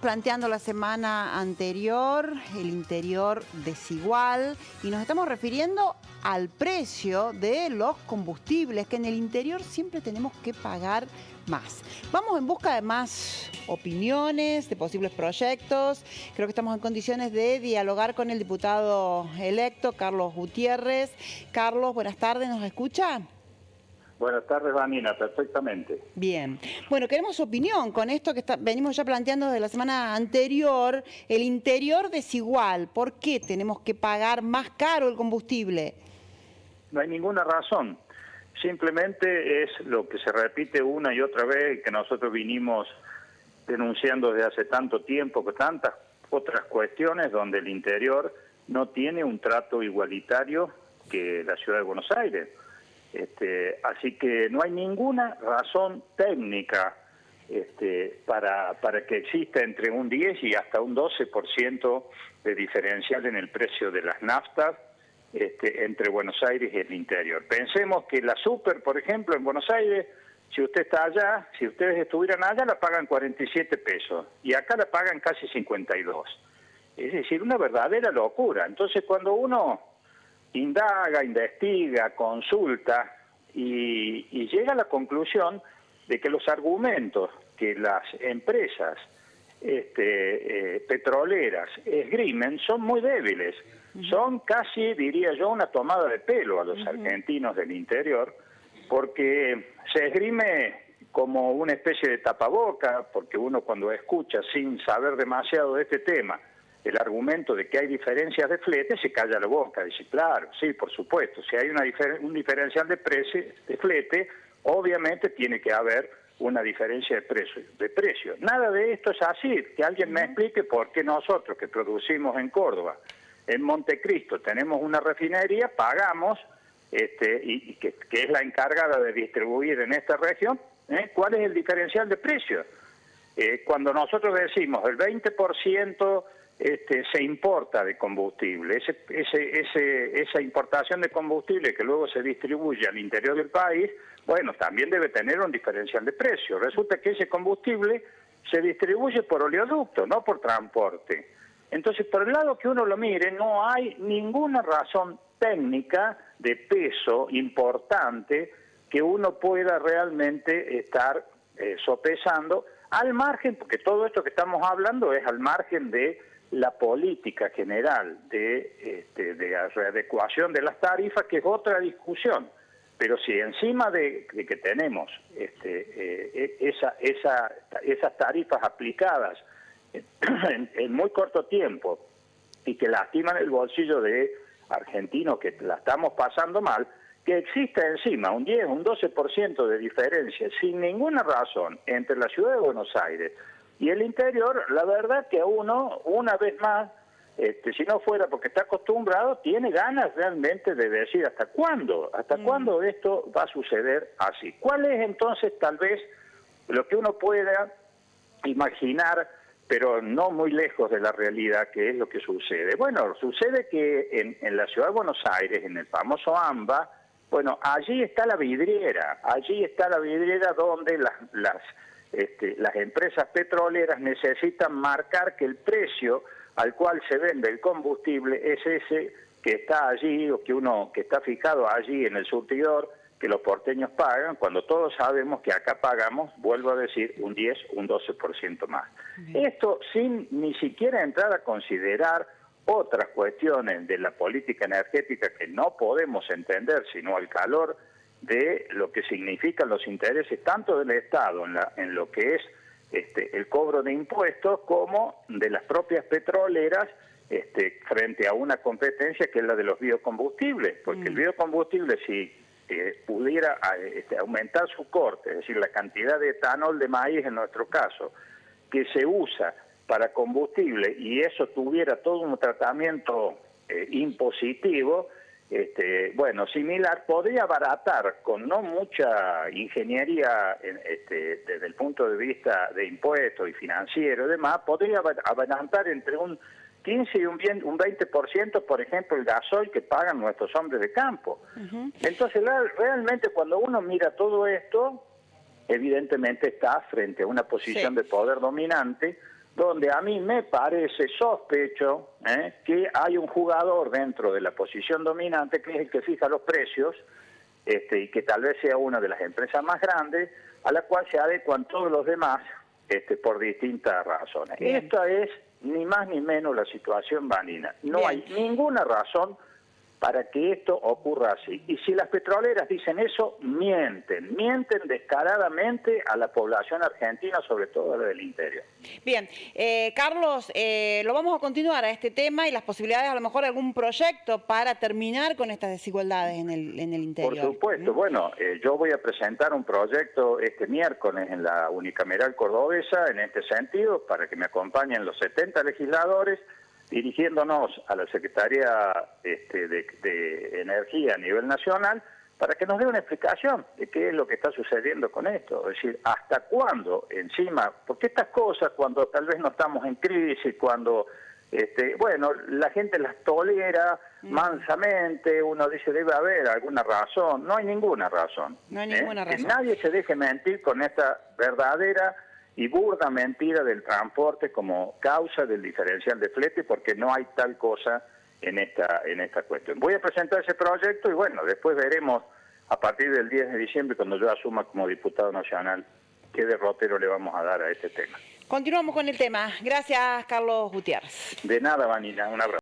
planteando la semana anterior el interior desigual y nos estamos refiriendo al precio de los combustibles, que en el interior siempre tenemos que pagar más. Vamos en busca de más opiniones, de posibles proyectos. Creo que estamos en condiciones de dialogar con el diputado electo, Carlos Gutiérrez. Carlos, buenas tardes, ¿nos escucha? Buenas tardes, Vanina, perfectamente. Bien. Bueno, queremos opinión con esto que venimos ya planteando desde la semana anterior, el interior desigual. ¿Por qué tenemos que pagar más caro el combustible? No hay ninguna razón. Simplemente es lo que se repite una y otra vez, que nosotros vinimos denunciando desde hace tanto tiempo, que tantas otras cuestiones donde el interior no tiene un trato igualitario que la ciudad de Buenos Aires. Así que no hay ninguna razón técnica para que exista entre un 10 y hasta un 12% de diferencial en el precio de las naftas entre Buenos Aires y el interior. Pensemos que la super, por ejemplo, en Buenos Aires, si usted está allá, si ustedes estuvieran allá, la pagan 47 pesos y acá la pagan casi 52. Es decir, una verdadera locura. Entonces, cuando uno indaga, investiga, consulta y llega a la conclusión de que los argumentos que las empresas petroleras esgrimen son muy débiles, son casi, diría yo, una tomada de pelo a los argentinos del interior, porque se esgrime como una especie de tapaboca, porque uno cuando escucha sin saber demasiado de este tema el argumento de que hay diferencias de flete, se calla la boca, dice, claro, sí, por supuesto, si hay un diferencial de flete, obviamente tiene que haber una diferencia de precio. Nada de esto es así, que alguien me explique por qué nosotros que producimos en Córdoba, en Montecristo, tenemos una refinería, pagamos, y que es la encargada de distribuir en esta región, ¿cuál es el diferencial de precio? Cuando nosotros decimos el 20% se importa de combustible, esa importación de combustible que luego se distribuye al interior del país, bueno, también debe tener un diferencial de precio. Resulta que ese combustible se distribuye por oleoducto, no por transporte. Entonces, por el lado que uno lo mire, no hay ninguna razón técnica de peso importante que uno pueda realmente estar sopesando al margen, porque todo esto que estamos hablando es al margen de la política general de readecuación de las tarifas, que es otra discusión. Pero si encima de que tenemos esas tarifas aplicadas en muy corto tiempo y que lastiman el bolsillo de argentinos que la estamos pasando mal, que exista encima un 10, un 12% de diferencia sin ninguna razón entre la ciudad de Buenos Aires y el interior, la verdad que uno, una vez más, si no fuera porque está acostumbrado, tiene ganas realmente de decir hasta cuándo esto va a suceder así. ¿Cuál es entonces tal vez lo que uno pueda imaginar, pero no muy lejos de la realidad, que es lo que sucede? Bueno, sucede que en la ciudad de Buenos Aires, en el famoso AMBA, bueno, allí está la vidriera donde las empresas petroleras necesitan marcar que el precio al cual se vende el combustible es ese que está allí o que está fijado allí en el surtidor, que los porteños pagan, cuando todos sabemos que acá pagamos, vuelvo a decir, un 10, un 12% más. Esto sin ni siquiera entrar a considerar otras cuestiones de la política energética que no podemos entender sino al calor de lo que significan los intereses tanto del Estado en lo que es el cobro de impuestos como de las propias petroleras frente a una competencia que es la de los biocombustibles, porque el biocombustible, si pudiera aumentar su corte, es decir, la cantidad de etanol de maíz en nuestro caso, que se usa para combustible, y eso tuviera todo un tratamiento impositivo, similar, podría abaratar con no mucha ingeniería desde el punto de vista de impuestos y financiero y demás, podría abaratar entre un 15 y un 20%, por ejemplo, el gasoil que pagan nuestros hombres de campo. Entonces, realmente cuando uno mira todo esto, evidentemente está frente a una posición de poder dominante, donde a mí me parece, sospecho, que hay un jugador dentro de la posición dominante que es el que fija los precios, y que tal vez sea una de las empresas más grandes, a la cual se adecuan todos los demás por distintas razones. Bien. Esta es ni más ni menos la situación, Vanina. No Bien. hay ninguna razón para que esto ocurra así. Y si las petroleras dicen eso, mienten descaradamente a la población argentina, sobre todo a la del interior. Bien, Carlos, lo vamos a continuar a este tema y las posibilidades, a lo mejor, de algún proyecto para terminar con estas desigualdades en el interior. Por supuesto, bueno, yo voy a presentar un proyecto este miércoles en la Unicameral Cordobesa en este sentido, para que me acompañen los 70 legisladores, dirigiéndonos a la Secretaría de Energía a nivel nacional, para que nos dé una explicación de qué es lo que está sucediendo con esto. Es decir, hasta cuándo encima, porque estas cosas cuando tal vez no estamos en crisis, cuando, bueno, la gente las tolera mansamente, uno dice debe haber alguna razón, no hay ninguna razón. No hay ninguna razón. Que nadie se deje mentir con esta verdadera y burda mentira del transporte como causa del diferencial de flete, porque no hay tal cosa en esta cuestión. Voy a presentar ese proyecto y bueno, después veremos a partir del 10 de diciembre, cuando yo asuma como diputado nacional, qué derrotero le vamos a dar a este tema. Continuamos con el tema. Gracias, Carlos Gutiérrez. De nada, Vanina, un abrazo.